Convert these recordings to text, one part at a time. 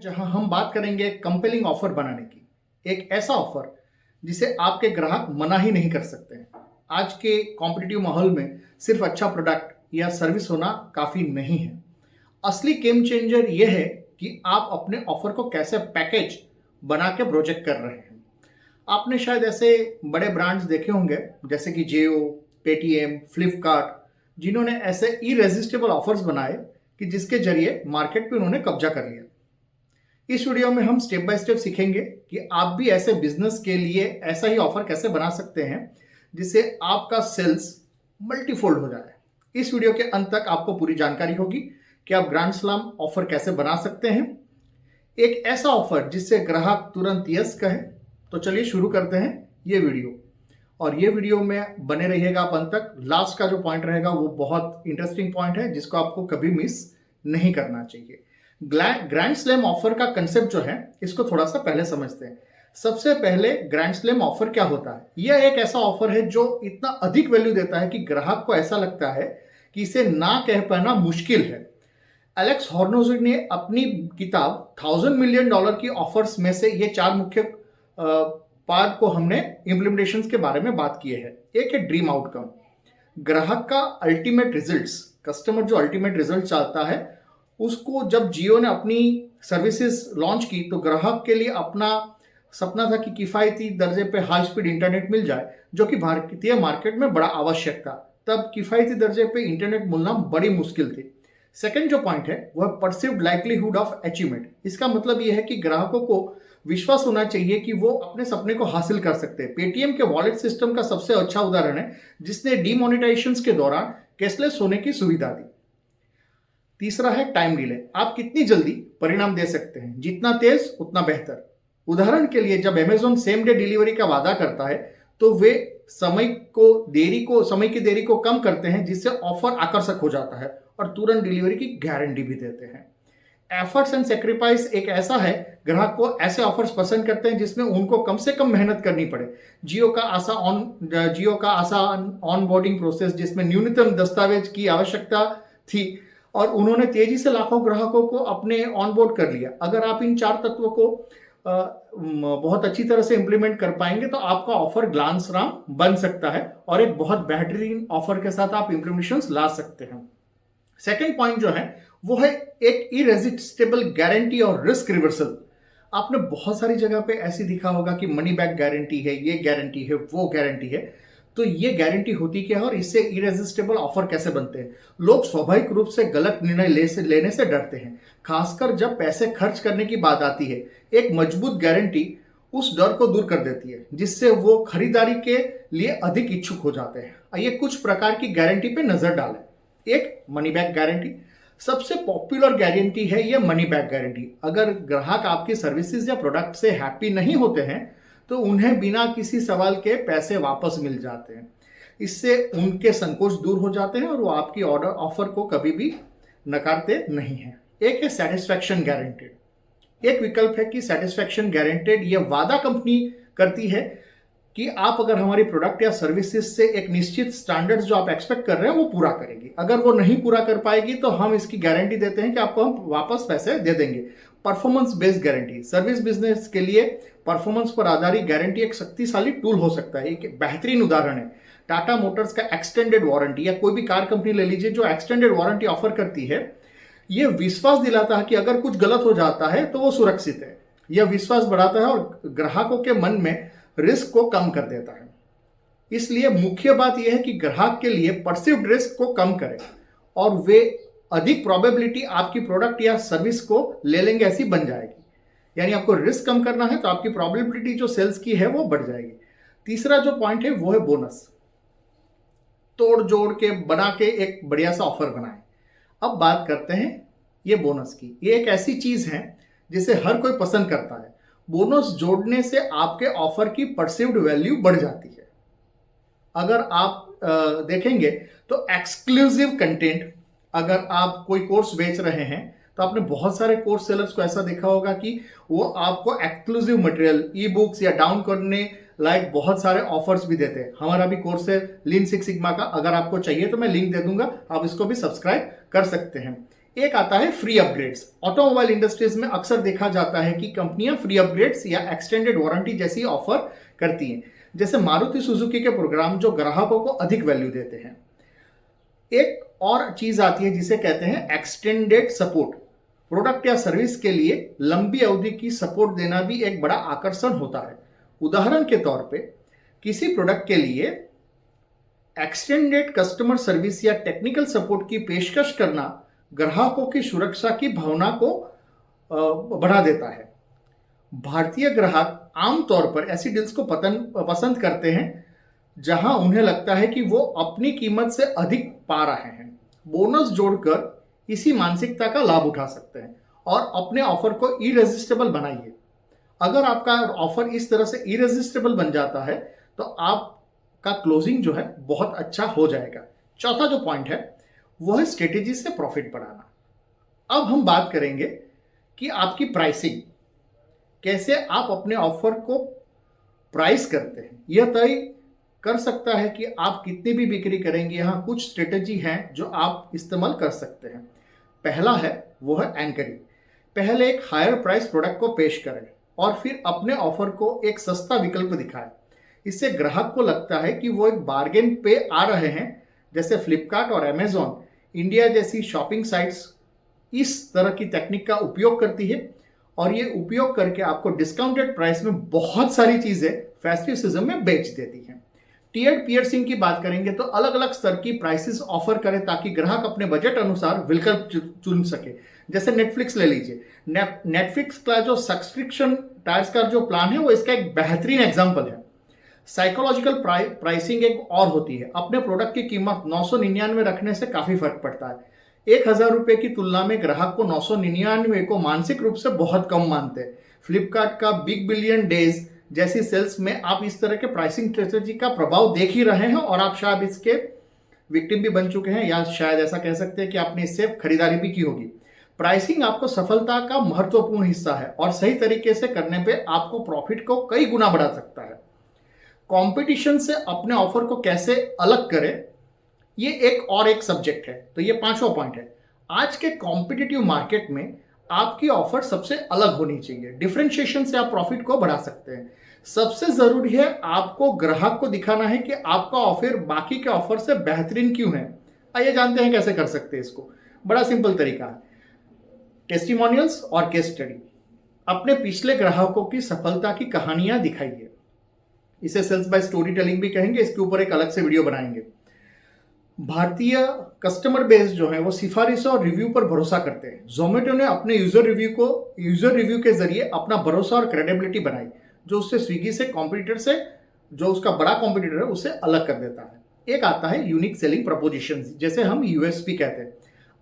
जहां हम बात करेंगे कंपेलिंग ऑफर बनाने की। एक ऐसा ऑफर जिसे आपके ग्राहक मना ही नहीं कर सकते हैं। आज के कॉम्पिटिटिव माहौल में सिर्फ अच्छा प्रोडक्ट या सर्विस होना काफ़ी नहीं है। असली गेम चेंजर यह है कि आप अपने ऑफर को कैसे पैकेज बना के प्रोजेक्ट कर रहे हैं। आपने शायद ऐसे बड़े ब्रांड्स देखे होंगे जैसे कि जियो, पेटीएम, फ्लिपकार्ट, जिन्होंने ऐसे इरेजिस्टिबल ऑफर्स बनाए कि जिसके जरिए मार्केट पे उन्होंने कब्जा कर लिया। इस वीडियो में हम स्टेप बाय स्टेप सीखेंगे कि आप भी ऐसे बिजनेस के लिए ऐसा ही ऑफर कैसे बना सकते हैं जिससे आपका सेल्स मल्टीफोल्ड हो जाए। इस वीडियो के अंत तक आपको पूरी जानकारी होगी कि आप ग्रैंड स्लैम ऑफर कैसे बना सकते हैं, एक ऐसा ऑफर जिससे ग्राहक तुरंत यस कहे। तो चलिए शुरू करते हैं ये वीडियो, और ये वीडियो में बने रहिएगा आप अंत तक। लास्ट का जो पॉइंट रहेगा वो बहुत इंटरेस्टिंग पॉइंट है जिसको आपको कभी मिस नहीं करना चाहिए। ग्रैंड स्लैम ऑफर का कंसेप्ट जो है इसको थोड़ा सा पहले समझते हैं। सबसे पहले ग्रैंड स्लैम ऑफर क्या होता है? यह एक ऐसा ऑफर है जो इतना अधिक वैल्यू देता है कि ग्राहक को ऐसा लगता है कि इसे ना कह पाना मुश्किल है। एलेक्स हॉर्नोज़ ने अपनी किताब $1000 मिलियन की ऑफर्स में से ये 4 मुख्य पार्ट को हमने इम्प्लीमेंटेशंस के बारे में बात की है। एक है ड्रीम आउटकम, ग्राहक का अल्टीमेट रिजल्ट्स। कस्टमर जो अल्टीमेट रिजल्ट चाहता है उसको जब जियो ने अपनी सर्विसेज लॉन्च की तो ग्राहक के लिए अपना सपना था कि किफ़ायती दर्जे पे हाई स्पीड इंटरनेट मिल जाए, जो कि भारतीय मार्केट में बड़ा आवश्यक था। तब किफ़ायती दर्जे पे इंटरनेट मिलना बड़ी मुश्किल थी। सेकंड जो पॉइंट है वह परसीव्ड लाइक्लीहुड ऑफ अचीवमेंट। इसका मतलब यह है कि ग्राहकों को विश्वास होना चाहिए कि वो अपने सपने को हासिल कर सकते हैं। पेटीएम के वॉलेट सिस्टम का सबसे अच्छा उदाहरण है जिसने डीमोनेटाइजेशन के दौरान कैशलेस होने की सुविधा दी। तीसरा है टाइम डिले। आप कितनी जल्दी परिणाम दे सकते हैं, जितना तेज उतना बेहतर। उदाहरण के लिए जब अमेजोन सेम डे डिलीवरी का वादा करता है तो वे समय की देरी को कम करते हैं, जिससे ऑफर आकर्षक हो जाता है और तुरंत डिलीवरी की गारंटी भी देते हैं। एफर्ट्स एंड सेक्रीफाइस एक ऐसा है, ग्राहक को ऐसे ऑफर्स पसंद करते हैं जिसमें उनको कम से कम मेहनत करनी पड़े। जियो का आसान ऑन बोर्डिंग प्रोसेस जिसमें न्यूनतम दस्तावेज की आवश्यकता थी और उन्होंने तेजी से लाखों ग्राहकों को अपने ऑन बोर्ड कर लिया। अगर आप इन 4 तत्वों को बहुत अच्छी तरह से इंप्लीमेंट कर पाएंगे तो आपका ऑफर ग्लैंड स्लैम बन सकता है और एक बहुत बेहतरीन ऑफर के साथ आप इंप्लीमेंटेशंस ला सकते हैं। सेकंड पॉइंट जो है वो है एक इरेजिस्टिबल गारंटी और रिस्क रिवर्सल। आपने बहुत सारी जगह पे ऐसी दिखा होगा कि मनी बैक गारंटी है, ये गारंटी है, वो गारंटी है। तो ये गारंटी होती क्या है और इससे इरेजिस्टिबल ऑफर कैसे बनते हैं? लोग स्वाभाविक रूप से गलत निर्णय लेने से डरते हैं, खासकर जब पैसे खर्च करने की बात आती है। एक मजबूत गारंटी उस डर को दूर कर देती है, जिससे वो खरीदारी के लिए अधिक इच्छुक हो जाते हैं। आइए कुछ प्रकार की गारंटी पे नजर डालें। एक मनी बैक गारंटी सबसे पॉपुलर गारंटी है, ये मनी बैक गारंटी। अगर ग्राहक आपकी सर्विसेज या प्रोडक्ट से हैप्पी नहीं होते हैं तो उन्हें बिना किसी सवाल के पैसे वापस मिल जाते हैं। इससे उनके संकोच दूर हो जाते हैं और वो आपकी ऑफर को कभी भी नकारते नहीं हैं। एक है सेटिस्फैक्शन गारंटेड। एक विकल्प है कि सेटिस्फैक्शन गारंटेड यह वादा कंपनी करती है कि आप अगर हमारी प्रोडक्ट या सर्विसेज से एक निश्चित स्टैंडर्ड्स जो आप एक्सपेक्ट कर रहे हैं वो पूरा करेगी। अगर वो नहीं पूरा कर पाएगी तो हम इसकी गारंटी देते हैं कि आपको हम वापस पैसे दे देंगे। Performance based guarantee service business के लिए परफॉर्मेंस पर आधारित गारंटी एक शक्तिशाली टूल हो सकता है। एक बेहतरीन उदाहरण है टाटा मोटर्स का एक्सटेंडेड वारंटी, या कोई भी कार कंपनी ले लीजिए जो एक्सटेंडेड वारंटी ऑफर करती है। यह विश्वास दिलाता है कि अगर कुछ गलत हो जाता है तो वो सुरक्षित है। यह विश्वास बढ़ाता है और ग्राहकों के मन में रिस्क को कम कर देता है। इसलिए मुख्य बात यह है कि ग्राहक के लिए परसीव्ड रिस्क को कम करें और वे अधिक प्रोबेबिलिटी आपकी प्रोडक्ट या सर्विस को ले लेंगे, ऐसी बन जाएगी। यानी आपको रिस्क कम करना है तो आपकी प्रोबेबिलिटी जो सेल्स की है वो बढ़ जाएगी। तीसरा जो पॉइंट है वो है बोनस। तोड़ जोड़ के बना के एक बढ़िया सा ऑफर बनाएं। अब बात करते हैं ये बोनस की। ये एक ऐसी चीज है जिसे हर कोई पसंद करता है। बोनस जोड़ने से आपके ऑफर की परसीव्ड वैल्यू बढ़ जाती है। अगर आप देखेंगे तो एक्सक्लूसिव कंटेंट, अगर आप कोई कोर्स बेच रहे हैं तो आपने बहुत सारे कोर्स सेलर्स को ऐसा देखा होगा कि वो आपको एक्सक्लूसिव मटेरियल, ई बुक्स या डाउन करने लाइक बहुत सारे ऑफर्स भी देते हैं। हमारा भी कोर्स है लीन सिक्स सिग्मा का, अगर आपको चाहिए तो मैं लिंक दे दूंगा, आप इसको भी सब्सक्राइब कर सकते हैं। एक आता है फ्री अपग्रेड्स। ऑटोमोबाइल इंडस्ट्रीज में अक्सर देखा जाता है कि कंपनियां फ्री अपग्रेड्स या एक्सटेंडेड वारंटी जैसी ऑफर करती हैं, जैसे मारुति सुजुकी के प्रोग्राम जो ग्राहकों को अधिक वैल्यू देते हैं। एक और चीज आती है जिसे कहते हैं एक्सटेंडेड सपोर्ट। प्रोडक्ट या सर्विस के लिए लंबी अवधि की सपोर्ट देना भी एक बड़ा आकर्षण होता है। उदाहरण के तौर पे किसी प्रोडक्ट के लिए एक्सटेंडेड कस्टमर सर्विस या टेक्निकल सपोर्ट की पेशकश करना ग्राहकों की सुरक्षा की भावना को बढ़ा देता है। भारतीय ग्राहक आमतौर पर ऐसी डील्स को पसंद करते हैं जहां उन्हें लगता है कि वो अपनी कीमत से अधिक पा रहे हैं। बोनस जोड़कर इसी मानसिकता का लाभ उठा सकते हैं और अपने ऑफर को इरेजिस्टेबल बनाइए। अगर आपका ऑफर इस तरह से इरेजिस्टेबल बन जाता है तो आपका क्लोजिंग जो है बहुत अच्छा हो जाएगा। चौथा जो पॉइंट है वो है स्ट्रेटेजी से प्रॉफिट बढ़ाना। अब हम बात करेंगे कि आपकी प्राइसिंग, कैसे आप अपने ऑफर को प्राइस करते हैं। यह तय कर सकता है कि आप कितनी भी बिक्री करेंगे। यहाँ कुछ स्ट्रेटेजी हैं जो आप इस्तेमाल कर सकते हैं। पहला है वो है एंकरिंग। पहले एक हायर प्राइस प्रोडक्ट को पेश करें और फिर अपने ऑफर को एक सस्ता विकल्प दिखाएं। इससे ग्राहक को लगता है कि वो एक बार्गेन पे आ रहे हैं। जैसे फ्लिपकार्ट और अमेजॉन इंडिया जैसी शॉपिंग साइट्स इस तरह की टेक्निक का उपयोग करती है और ये उपयोग करके आपको डिस्काउंटेड प्राइस में बहुत सारी चीजें फेस्टिव सीजन में बेच देती हैं। टीयर्ड पियर्सिंग की बात करेंगे तो अलग अलग स्तर की प्राइसेस ऑफर करें ताकि ग्राहक अपने बजट अनुसार विकल्प चुन सके। जैसे नेटफ्लिक्स ले लीजिए। नेटफ्लिक्स का जो सब्सक्रिप्शन टायर्स का जो प्लान है वो इसका एक बेहतरीन एग्जाम्पल है। साइकोलॉजिकल प्राइसिंग एक और होती है। अपने प्रोडक्ट की कीमत 999 रखने से काफी फर्क पड़ता है। 1000 रुपए की तुलना में ग्राहक को 999 को मानसिक रूप से बहुत कम मानते हैं। फ्लिपकार्ट का बिग बिलियन डेज जैसी सेल्स में आप इस तरह के प्राइसिंग स्ट्रेटेजी का प्रभाव देख ही रहे हैं और आप शायद इसके विक्टिम भी बन चुके हैं, या शायद ऐसा कह सकते हैं कि आपने इससे खरीदारी भी की होगी। प्राइसिंग आपको सफलता का महत्वपूर्ण हिस्सा है और सही तरीके से करने पे आपको प्रॉफिट को कई गुना बढ़ा सकता है। कंपटीशन से अपने ऑफर को कैसे अलग करें, ये एक सब्जेक्ट है। तो ये 5वां पॉइंट है। आज के कॉम्पिटिटिव मार्केट में आपकी ऑफर सबसे अलग होनी चाहिए। डिफरेंशिएशन से आप प्रॉफिट को बढ़ा सकते हैं। सबसे जरूरी है आपको ग्राहक को दिखाना है कि आपका ऑफर बाकी के ऑफर से बेहतरीन क्यों है। आइए जानते हैं कैसे कर सकते हैं इसको। बड़ा सिंपल तरीका है, टेस्टिमोनियल्स और केस स्टडी। अपने पिछले ग्राहकों की सफलता की कहानियां दिखाइए। इसे सेल्स बाय स्टोरी टेलिंग भी कहेंगे, इसके ऊपर एक अलग से वीडियो बनाएंगे। भारतीय कस्टमर बेस जो है वो सिफारिशों और रिव्यू पर भरोसा करते हैं। जोमेटो ने अपने यूजर रिव्यू के जरिए अपना भरोसा और क्रेडिबिलिटी बनाई, जो उससे स्विगी से कॉम्पिटिटर से, जो उसका बड़ा कॉम्पिटिटर है, उससे अलग कर देता है। एक आता है यूनिक सेलिंग प्रपोजिशन, जैसे हम यूएसपी कहते हैं।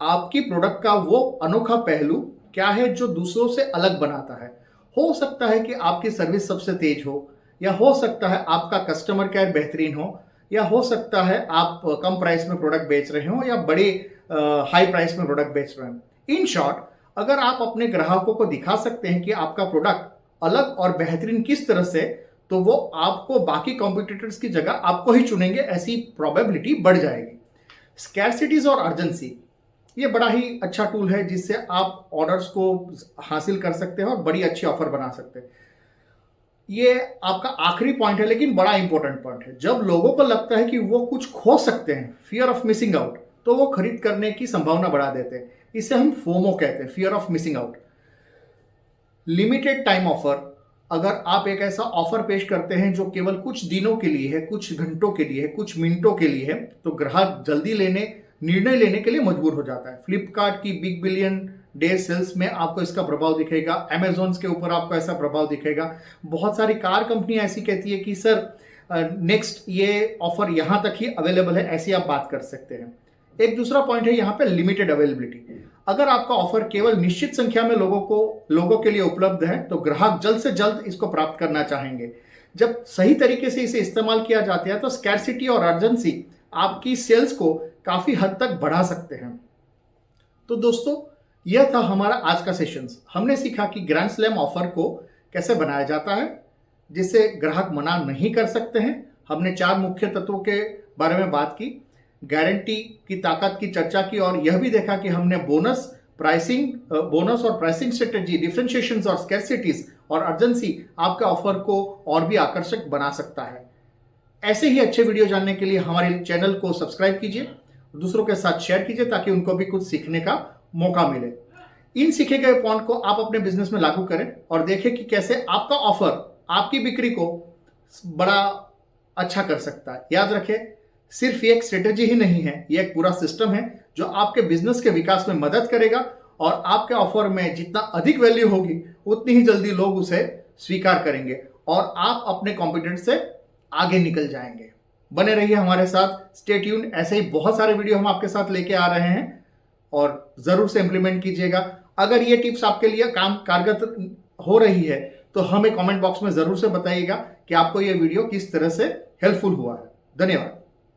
आपकी प्रोडक्ट का वो अनोखा पहलू क्या है जो दूसरों से अलग बनाता है। हो सकता है कि आपकी सर्विस सबसे तेज हो, या हो सकता है आपका कस्टमर केयर बेहतरीन हो, या हो सकता है आप कम प्राइस में प्रोडक्ट बेच रहे हो या बड़े हाई प्राइस में प्रोडक्ट बेच रहे हैं। इन शॉर्ट, अगर आप अपने ग्राहकों को दिखा सकते हैं कि आपका प्रोडक्ट अलग और बेहतरीन किस तरह से, तो वो आपको बाकी कॉम्पिटिटर्स की जगह आपको ही चुनेंगे, ऐसी प्रोबेबिलिटी बढ़ जाएगी। स्कैरसिटीज और अर्जेंसी, ये बड़ा ही अच्छा टूल है जिससे आप ऑर्डर्स को हासिल कर सकते हैं और बड़ी अच्छी ऑफर बना सकते हैं। ये आपका आखिरी पॉइंट है लेकिन बड़ा इंपॉर्टेंट पॉइंट है। जब लोगों को लगता है कि वो कुछ खो सकते हैं, फियर ऑफ मिसिंग आउट, तो वो खरीद करने की संभावना बढ़ा देते हैं। इसे हम फोमो कहते हैं, fear of missing out. Limited time offer, अगर आप एक ऐसा ऑफर पेश करते हैं जो केवल कुछ दिनों के लिए है, कुछ घंटों के लिए है, कुछ मिनटों के लिए है, तो ग्राहक जल्दी निर्णय लेने के लिए मजबूर हो जाता है। फ्लिपकार्ट की बिग बिलियन डे सेल्स में आपको इसका प्रभाव दिखेगा। अमेजॉन के ऊपर आपको ऐसा प्रभाव दिखेगा। बहुत सारी कार कंपनियां ऐसी कहती है कि सर नेक्स्ट ये ऑफर यहां तक ही अवेलेबल है, ऐसी आप बात कर सकते हैं। एक दूसरा पॉइंट है यहाँ पे लिमिटेड अवेलेबिलिटी। अगर आपका ऑफर केवल निश्चित संख्या में लोगों के लिए उपलब्ध है तो ग्राहक जल्द से जल्द इसको प्राप्त करना चाहेंगे। जब सही तरीके से इसे इस्तेमाल किया जाता है तो स्कैरसिटी और अर्जेंसी आपकी सेल्स को काफी हद तक बढ़ा सकते हैं। तो दोस्तों, यह था हमारा आज का सेशन। हमने सीखा कि ग्रैंड स्लैम ऑफर को कैसे बनाया जाता है जिससे ग्राहक मना नहीं कर सकते हैं। हमने 4 मुख्य तत्वों के बारे में बात की, गारंटी की ताकत की चर्चा की और यह भी देखा कि हमने बोनस प्राइसिंग बोनस और प्राइसिंग स्ट्रेटेजी, डिफरेंशिएशंस और स्कैरसिटीज और अर्जेंसी आपके ऑफर को और भी आकर्षक बना सकता है। ऐसे ही अच्छे वीडियो जानने के लिए हमारे चैनल को सब्सक्राइब कीजिए, दूसरों के साथ शेयर कीजिए ताकि उनको भी कुछ सीखने का मौका मिले। इन सीखे गए पॉइंट को आप अपने बिजनेस में लागू करें और देखें कि कैसे आपका ऑफर आपकी बिक्री को बड़ा अच्छा कर सकता है। याद रखें, सिर्फ ये एक स्ट्रेटेजी ही नहीं है, ये एक पूरा सिस्टम है जो आपके बिजनेस के विकास में मदद करेगा और आपके ऑफर में जितना अधिक वैल्यू होगी उतनी ही जल्दी लोग उसे स्वीकार करेंगे और आप अपने कॉम्पिटिटर से आगे निकल जाएंगे। बने रहिए हमारे साथ, स्टे ट्यून्ड। ऐसे ही बहुत सारे वीडियो हम आपके साथ लेके आ रहे हैं और जरूर से इंप्लीमेंट कीजिएगा। अगर ये टिप्स आपके लिए कारगर हो रही है तो हमें कमेंट बॉक्स में जरूर से बताइएगा कि आपको ये वीडियो किस तरह से हेल्पफुल हुआ है। धन्यवाद।